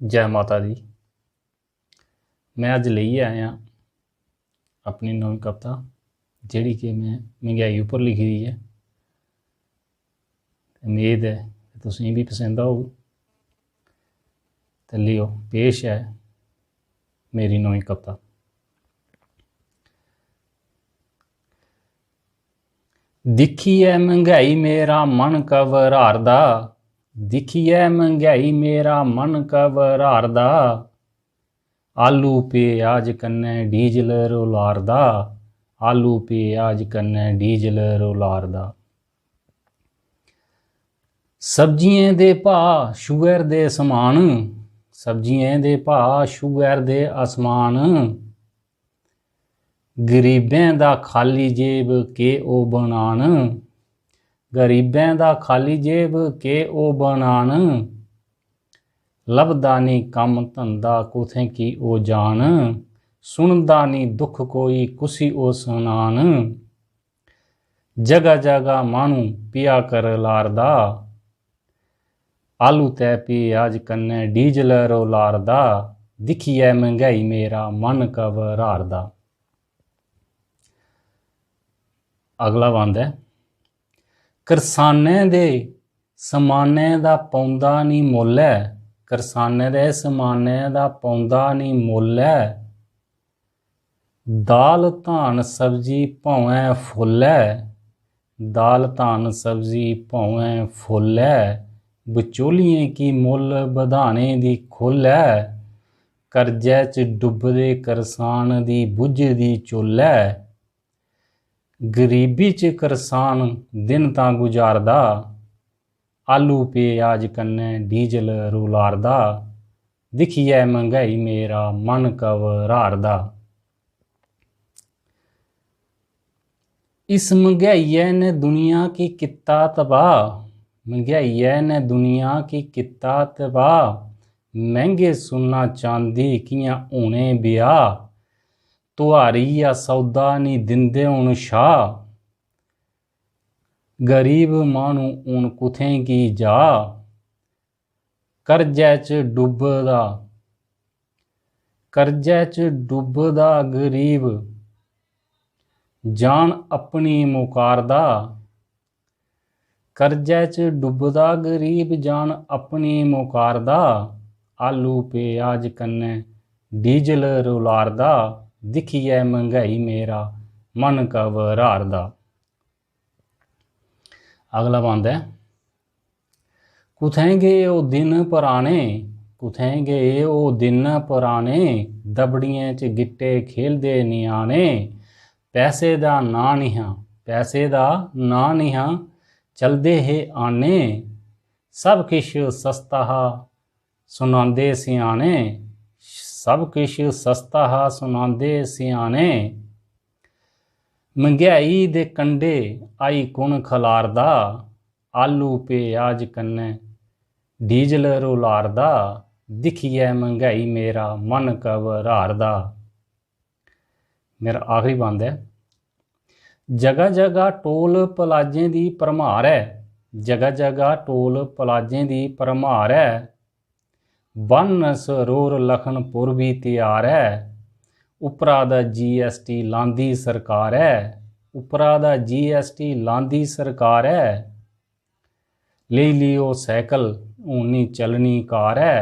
जय माता दी। मैं अज लेइयै आया अपनी नवीं कविता जिहड़ी कि मैं महंगाई उपर लिखी दी है। उम्मीद है कि तुसें भी पसंद आऊग। तो लियो पेश है मेरी नवीं कविता। दिखिए महंगाई मेरा मन घबरारदा, दिखिए महंगाई मेरा मन घबरारदा, आलू प्याज कन्नै डीजल रुलारदा, आलू प्याज कन्नै डीजल रुलारदा। सब्जियां दे भाऽ शुगर दे समान, सब्जियां दे भाऽ शुगर दे आसमान, गरीबें दा खाली जेब के ओ बनान, गरीबें दा खाली जेब के ओ बनान, लभदा नी कम्म धंधा कुत्थें की ओ जान, सुनदा नी दुख कोई कुसी ओ सुनान, जगह जगह मानू पिया कर लारदा, आलू ते प्याज कन्नै डीजल रुलारदा, दिखिए महंगाई मेरा मन घबरारदा। अगला बंद है, करसानें दे समाने दा पौंदा नी मुल्ल है, करसानें दे समाने दा पौंदा नी मुल्ल है, दाल धान सब्जी भावें फुल्ल है, दाल धान सब्जी भावें फुल्ल है, बचौलियें की मुल्ल बधाने दी खुल्ल है, करजै च डुबदे करसान दी बुझदी चुल्ल है, गरीबी च करसान दिन तां गुजारदा, आलू प्याज कन्नै डीजल रुलारदा, दिखिए महंगाई मेरा मन घबरारदा। इस महंगाई ने दुनिया की कित्ता तबाह, महंगाई ने दुनिया की कित्ता तबाह, महंगे सुन्ना चांदी कियां होने ब्याह, तुहारी या सौदा नी दिंदे हुण शाह, गरीब मानू हुण कुत्थें की जा, करजै च डुबदा, करजै च डुबदा गरीब जान अपनी मुकारदा, करजै च डुबदा गरीब जान अपनी मुकारदा, आलू प्याज कन्नै डीजल रुलारदा, दिखिए महंगाई मेरा मन घबरारदा। अगला बंद है, कुत्थें गए ओ दिन पुराने, कुत्थें गए ओ दिन पुराने, दबड़ियें च गिट्टे खेलदे न्याणे, पैसे दा नां निहा, पैसे दा नां निहा, चलदे हे आने, सब किश सस्ता हा सुनांदे स्याणे, सब किश सस्ता हा सुनांदे स्याणे, महंगाई दे कंढे आई कुण खलारदा, आलू प्याज कन्नै डीजल रुलारदा, दिखिए महंगाई मेरा मन घबरारदा। मेरा आखिरी बंद है, जगह जगह टोल प्लाजें दी भरमार है, जगह जगह टोल प्लाजें दी भरमार है, बन सरोर लखनपुर भी तैयार है, उपरा दा GST लांदी सरकार है, उपरा दा GST लांदी सरकार है, ले लियो साइकिल हुण नहीं चलनी कार है,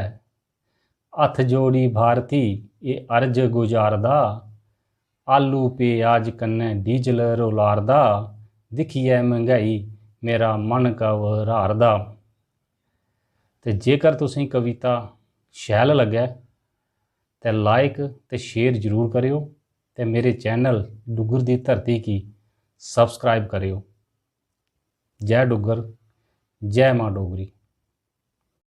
हथ जोड़ी भारती ये अर्ज गुजारदा, आलू प्याज कन्नै डीजल रुलारदा, दिखिए महंगाई मेरा मन घबरारदा। ते जेकर तुसें कविता शैल लग्गे तो लाइक तो शेयर जरूर करियो, ते मेरे चैनल डुग्गर दी धरती की सब्सक्राइब करियो। जय डुग्गर, जय मां डोगरी।